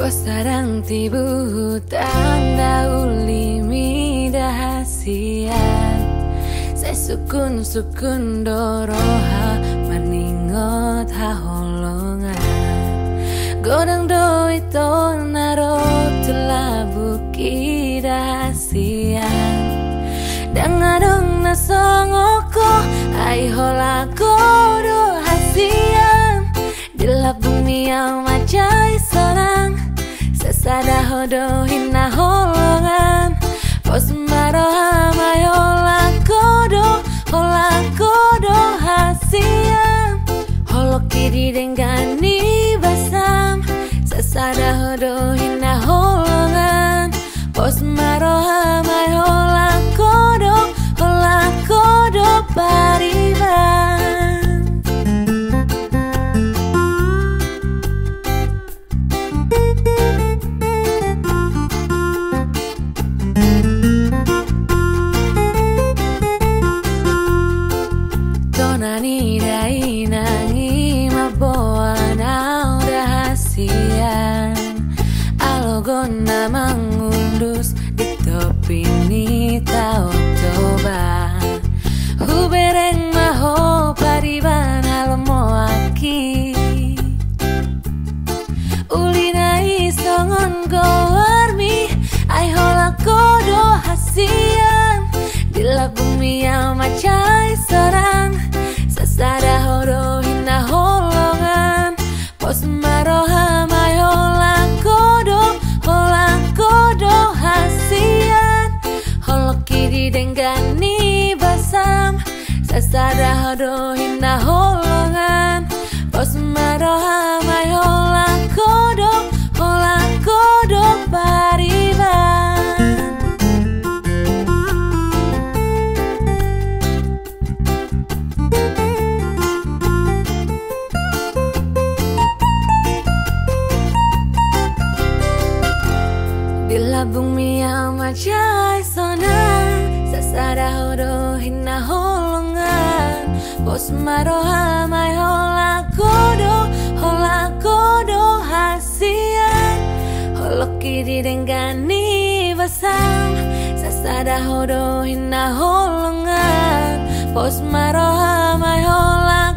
Bosarang tibu tanda ulimi dahasian Saya sukun doroha maningot haholongan Godang doi to naro telah buki dahasian Dangadong nasongoko ai holako do hasian Dilap bumi yang macai sorang Sesada hodo hina holongan Pos maroha mai holako do hasian Holok kiri denggani basam Sesada hodo hina holongan Pos maroha mai holako do pariban Tonani dai nangi maboa na rahasian Alogona mangundus di topi ni tau toba Hubereng maho pariban halomo aki Ulinai songon goarmi ai holako do hasian Dilap bumi yang macai sorang Sesada hodo hina holongan Pos maroha mai holako do hasian Holok kiri denggani basam Sesada hodo hina holongan Pos maroha mai holako do pariban Dilabung mia macai sonang Sesada hodo hina holongan Pos maroha mai holako do hasian Holok kiri denggani basam Sesada hodo hina holongan Pos maroha mai holako